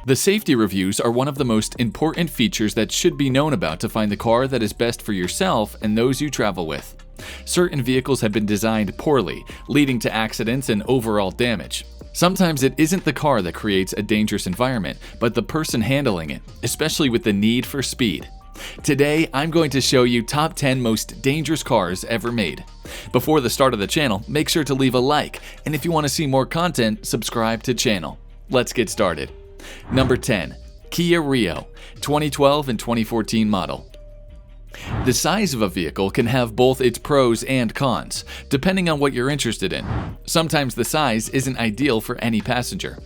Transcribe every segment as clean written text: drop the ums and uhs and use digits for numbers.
The safety reviews are one of the most important features that should be known about to find the car that is best for yourself and those you travel with. Certain vehicles have been designed poorly, leading to accidents and overall damage. Sometimes it isn't the car that creates a dangerous environment, but the person handling it, especially with the need for speed. Today, I'm going to show you top 10 most dangerous cars ever made. Before the start of the channel, make sure to leave a like, and if you want to see more content, subscribe to the channel. Let's get started. Number 10. Kia Rio, 2012 and 2014 model. The size of a vehicle can have both its pros and cons, depending on what you're interested in. Sometimes the size isn't ideal for any passenger.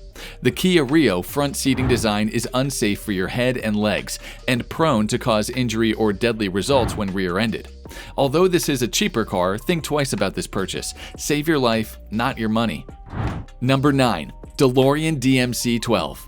The Kia Rio front seating design is unsafe for your head and legs, and prone to cause injury or deadly results when rear-ended. Although this is a cheaper car, think twice about this purchase. Save your life, not your money. Number 9. DeLorean DMC-12.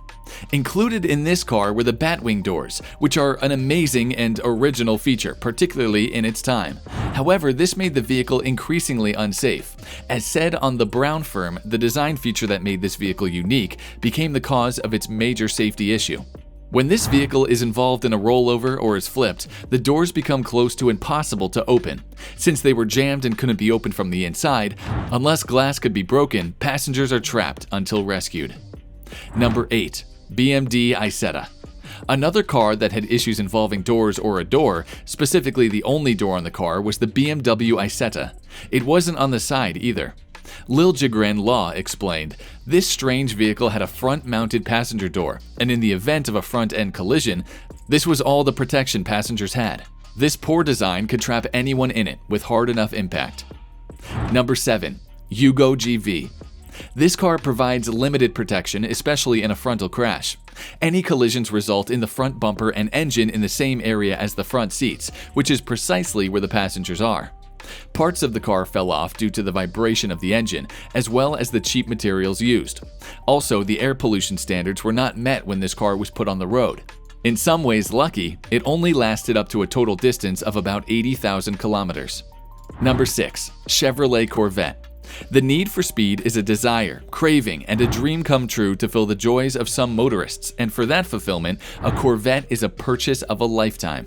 Included in this car were the Batwing doors, which are an amazing and original feature, particularly in its time. However, this made the vehicle increasingly unsafe. As said on the Brown firm, the design feature that made this vehicle unique became the cause of its major safety issue. When this vehicle is involved in a rollover or is flipped, the doors become close to impossible to open. Since they were jammed and couldn't be opened from the inside, unless glass could be broken, passengers are trapped until rescued. Number 8. BMD Isetta. Another car that had issues involving doors or a door, specifically the only door on the car, was the BMW Isetta. It wasn't on the side either. Lil Jigran Law explained, this strange vehicle had a front-mounted passenger door, and in the event of a front-end collision, this was all the protection passengers had. This poor design could trap anyone in it with hard enough impact. Number 7. Yugo GV. This car provides limited protection, especially in a frontal crash. Any collisions result in the front bumper and engine in the same area as the front seats, which is precisely where the passengers are. Parts of the car fell off due to the vibration of the engine, as well as the cheap materials used. Also, the air pollution standards were not met when this car was put on the road. In some ways lucky, it only lasted up to a total distance of about 80,000 kilometers. Number 6. Chevrolet Corvette. The need for speed is a desire, craving, and a dream come true to fill the joys of some motorists, and for that fulfillment, a Corvette is a purchase of a lifetime.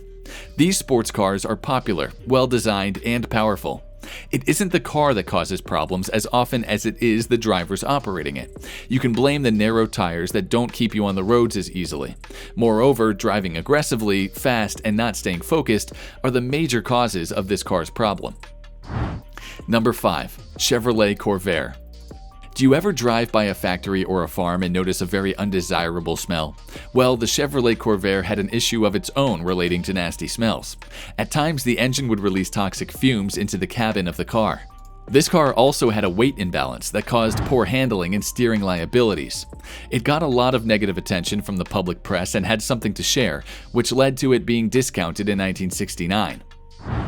These sports cars are popular, well-designed, and powerful. It isn't the car that causes problems as often as it is the drivers operating it. You can blame the narrow tires that don't keep you on the roads as easily. Moreover, driving aggressively, fast, and not staying focused are the major causes of this car's problem. Number 5. Chevrolet Corvair. Do you ever drive by a factory or a farm and notice a very undesirable smell? Well, the Chevrolet Corvair had an issue of its own relating to nasty smells. At times, the engine would release toxic fumes into the cabin of the car. This car also had a weight imbalance that caused poor handling and steering liabilities. It got a lot of negative attention from the public press and had something to share, which led to it being discounted in 1969.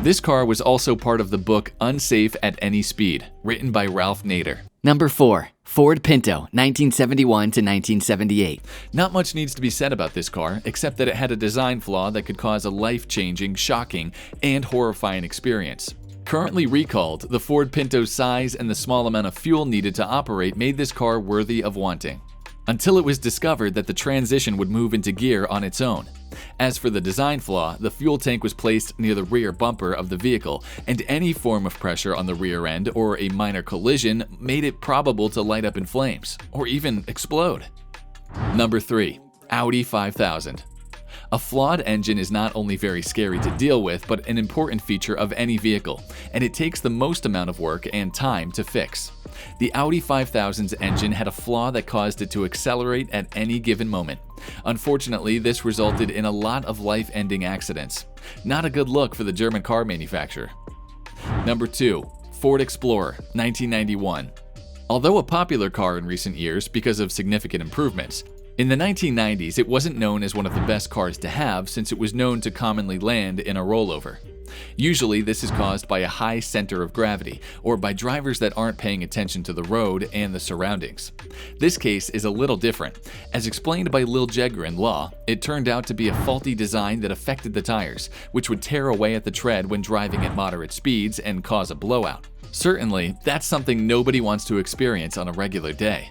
This car was also part of the book Unsafe at Any Speed, written by Ralph Nader. Number 4. Ford Pinto, 1971 to 1978. Not much needs to be said about this car, except that it had a design flaw that could cause a life-changing, shocking, and horrifying experience. Currently recalled, the Ford Pinto's size and the small amount of fuel needed to operate made this car worthy of wanting. Until it was discovered that the transmission would move into gear on its own. As for the design flaw, the fuel tank was placed near the rear bumper of the vehicle, and any form of pressure on the rear end or a minor collision made it probable to light up in flames, or even explode. Number 3. Audi 5000. A flawed engine is not only very scary to deal with, but an important feature of any vehicle, and it takes the most amount of work and time to fix. The Audi 5000's engine had a flaw that caused it to accelerate at any given moment. Unfortunately, this resulted in a lot of life-ending accidents. Not a good look for the German car manufacturer. Number 2. Ford Explorer, 1991. Although a popular car in recent years because of significant improvements, in the 1990s it wasn't known as one of the best cars to have since it was known to commonly land in a rollover. Usually this is caused by a high center of gravity or by drivers that aren't paying attention to the road and the surroundings. This case is a little different. As explained by Lil Jigran Law, it turned out to be a faulty design that affected the tires, which would tear away at the tread when driving at moderate speeds and cause a blowout. Certainly, that's something nobody wants to experience on a regular day.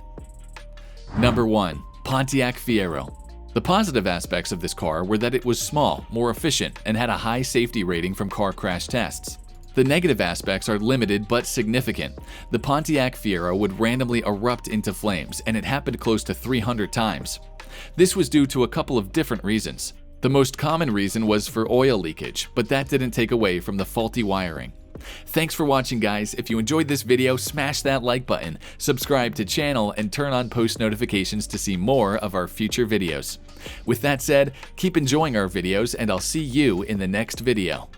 Number 1. Pontiac Fiero. The positive aspects of this car were that it was small, more efficient, and had a high safety rating from car crash tests. The negative aspects are limited but significant. The Pontiac Fiero would randomly erupt into flames, and it happened close to 300 times. This was due to a couple of different reasons. The most common reason was for oil leakage, but that didn't take away from the faulty wiring. Thanks for watching, guys. If you enjoyed this video, smash that like button, subscribe to channel, and turn on post notifications to see more of our future videos. With that said, keep enjoying our videos, and I'll see you in the next video.